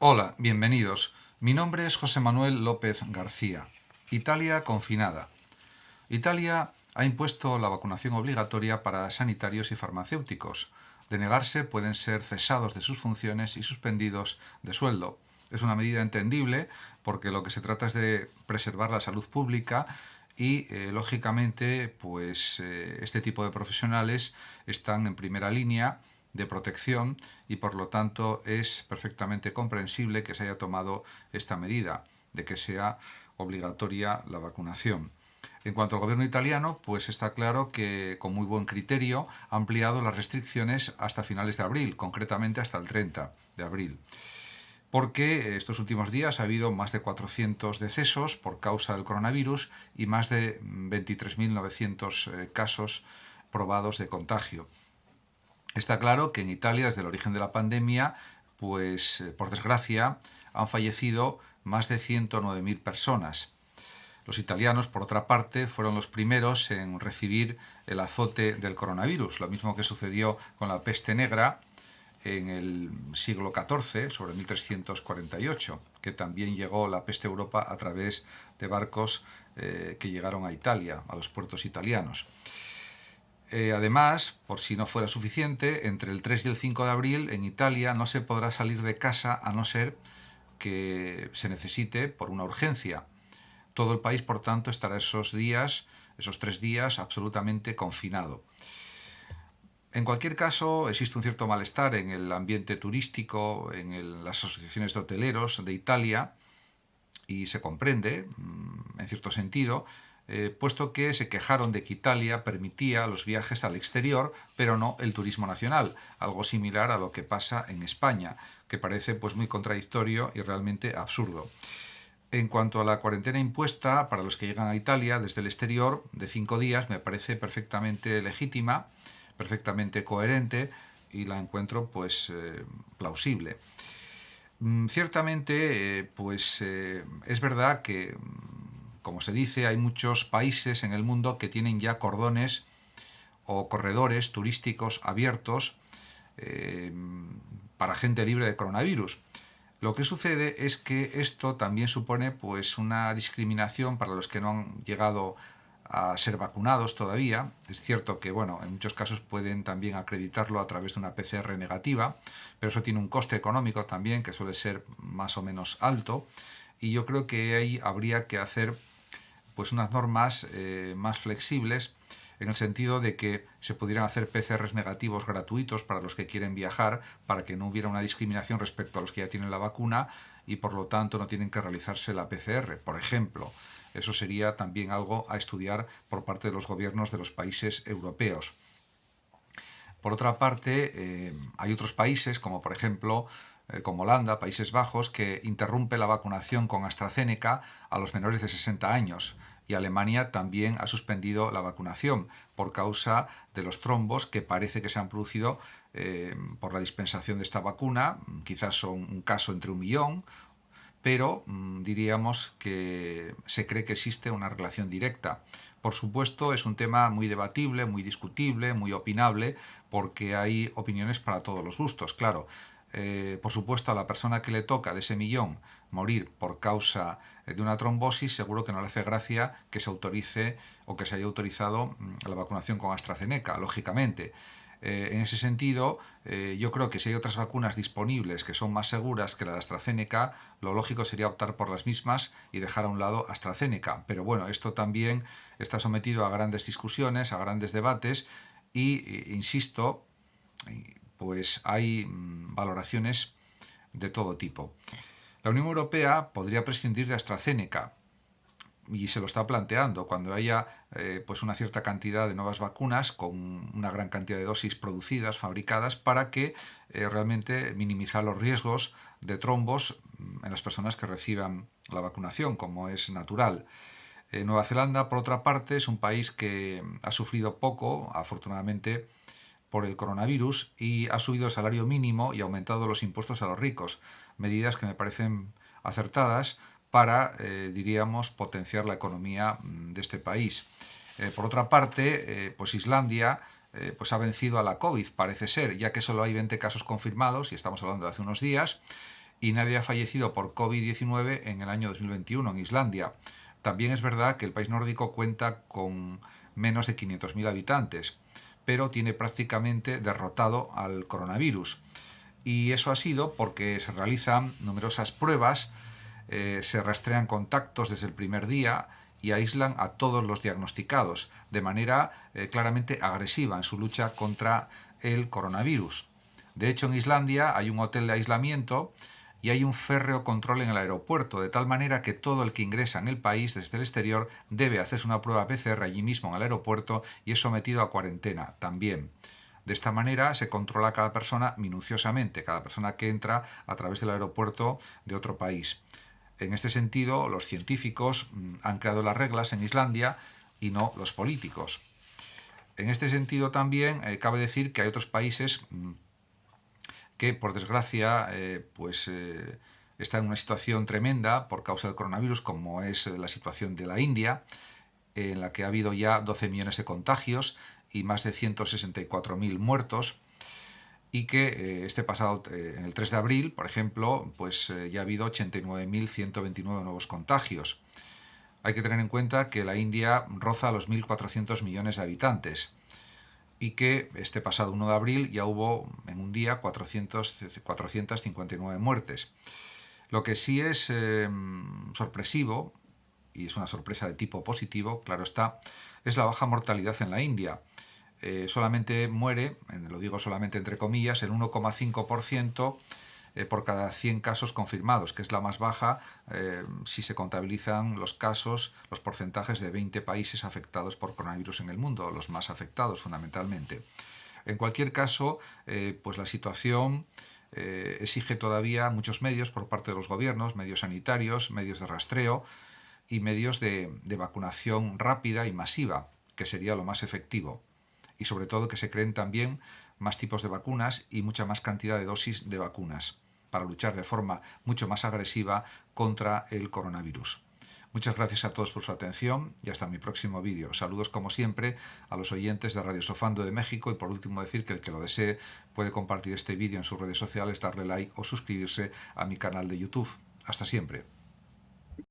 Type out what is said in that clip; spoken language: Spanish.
Hola, bienvenidos. Mi nombre es José Manuel López García. Italia confinada. Italia ha impuesto la vacunación obligatoria para sanitarios y farmacéuticos. De negarse, pueden ser cesados de sus funciones y suspendidos de sueldo. Es una medida entendible porque lo que se trata es de preservar la salud pública y, lógicamente, este tipo de profesionales están en primera línea de protección y, por lo tanto, es perfectamente comprensible que se haya tomado esta medida de que sea obligatoria la vacunación. En cuanto al gobierno italiano, pues está claro que con muy buen criterio ha ampliado las restricciones hasta finales de abril, concretamente hasta el 30 de abril, porque estos últimos días ha habido más de 400 decesos por causa del coronavirus y más de 23.900 casos probados de contagio. Está claro que en Italia, desde el origen de la pandemia, por desgracia, han fallecido más de 109.000 personas. Los italianos, por otra parte, fueron los primeros en recibir el azote del coronavirus, lo mismo que sucedió con la peste negra en el siglo XIV, sobre 1348, que también llegó la peste a Europa a través de barcos que llegaron a Italia, a los puertos italianos. Además, por si no fuera suficiente, entre el 3 y el 5 de abril en Italia no se podrá salir de casa a no ser que se necesite por una urgencia. Todo el país, por tanto, estará esos 3 días, absolutamente confinado. En cualquier caso, existe un cierto malestar en el ambiente turístico, en las asociaciones de hoteleros de Italia, y se comprende, en cierto sentido, puesto que se quejaron de que Italia permitía los viajes al exterior, pero no el turismo nacional, algo similar a lo que pasa en España, que parece muy contradictorio y realmente absurdo. En cuanto a la cuarentena impuesta para los que llegan a Italia desde el exterior de 5 días, me parece perfectamente legítima, perfectamente coherente y la encuentro plausible. Ciertamente, es verdad que, como se dice, hay muchos países en el mundo que tienen ya cordones o corredores turísticos abiertos para gente libre de coronavirus. Lo que sucede es que esto también supone una discriminación para los que no han llegado a ser vacunados todavía. Es cierto que, en muchos casos pueden también acreditarlo a través de una PCR negativa, pero eso tiene un coste económico también que suele ser más o menos alto, y yo creo que ahí habría que hacer unas normas más flexibles, en el sentido de que se pudieran hacer PCRs negativos gratuitos para los que quieren viajar, para que no hubiera una discriminación respecto a los que ya tienen la vacuna y por lo tanto no tienen que realizarse la PCR, por ejemplo. Eso sería también algo a estudiar por parte de los gobiernos de los países europeos. Por otra parte, hay otros países, como por ejemplo como Holanda, Países Bajos, que interrumpe la vacunación con AstraZeneca a los menores de 60 años. Y Alemania también ha suspendido la vacunación por causa de los trombos que parece que se han producido por la dispensación de esta vacuna. Quizás son un caso entre 1.000.000, pero diríamos que se cree que existe una relación directa. Por supuesto, es un tema muy debatible, muy discutible, muy opinable, porque hay opiniones para todos los gustos, claro. Por supuesto, a la persona que le toca de ese 1.000.000 morir por causa de una trombosis, seguro que no le hace gracia que se autorice o que se haya autorizado la vacunación con AstraZeneca, lógicamente. En ese sentido, yo creo que si hay otras vacunas disponibles que son más seguras que la de AstraZeneca, lo lógico sería optar por las mismas y dejar a un lado AstraZeneca. Pero bueno, esto también está sometido a grandes discusiones, a grandes debates y, insisto, hay valoraciones de todo tipo. La Unión Europea podría prescindir de AstraZeneca y se lo está planteando cuando haya una cierta cantidad de nuevas vacunas con una gran cantidad de dosis producidas, fabricadas, para que realmente minimizar los riesgos de trombos en las personas que reciban la vacunación, como es natural. Nueva Zelanda, por otra parte, es un país que ha sufrido poco, afortunadamente, por el coronavirus, y ha subido el salario mínimo y ha aumentado los impuestos a los ricos, medidas que me parecen acertadas para, diríamos, potenciar la economía de este país. Por otra parte, Islandia ha vencido a la COVID, parece ser, ya que solo hay 20 casos confirmados, y estamos hablando de hace unos días, y nadie ha fallecido por COVID-19 en el año 2021 en Islandia. También es verdad que el país nórdico cuenta con menos de 500.000 habitantes, pero tiene prácticamente derrotado al coronavirus. Y eso ha sido porque se realizan numerosas pruebas, se rastrean contactos desde el primer día y aíslan a todos los diagnosticados de manera claramente agresiva en su lucha contra el coronavirus. De hecho, en Islandia hay un hotel de aislamiento y hay un férreo control en el aeropuerto, de tal manera que todo el que ingresa en el país desde el exterior debe hacerse una prueba PCR allí mismo en el aeropuerto y es sometido a cuarentena también. De esta manera se controla a cada persona minuciosamente, cada persona que entra a través del aeropuerto de otro país. En este sentido, los científicos han creado las reglas en Islandia y no los políticos. En este sentido también cabe decir que hay otros países que, por desgracia, está en una situación tremenda por causa del coronavirus, como es la situación de la India, en la que ha habido ya 12 millones de contagios y más de 164.000 muertos, y que este pasado, en el 3 de abril, por ejemplo, ya ha habido 89.129 nuevos contagios. Hay que tener en cuenta que la India roza los 1.400 millones de habitantes y que este pasado 1 de abril ya hubo en un día 459 muertes. Lo que sí es sorpresivo, y es una sorpresa de tipo positivo, claro está, es la baja mortalidad en la India. Solamente muere, lo digo solamente entre comillas, el 1,5% por cada 100 casos confirmados, que es la más baja si se contabilizan los casos, los porcentajes de 20 países afectados por coronavirus en el mundo, los más afectados fundamentalmente. En cualquier caso, pues la situación exige todavía muchos medios por parte de los gobiernos, medios sanitarios, medios de rastreo y medios de vacunación rápida y masiva, que sería lo más efectivo. Y sobre todo que se creen también más tipos de vacunas y mucha más cantidad de dosis de vacunas para luchar de forma mucho más agresiva contra el coronavirus. Muchas gracias a todos por su atención y hasta mi próximo vídeo. Saludos como siempre a los oyentes de Radio Sofando de México y por último decir que el que lo desee puede compartir este vídeo en sus redes sociales, darle like o suscribirse a mi canal de YouTube. Hasta siempre.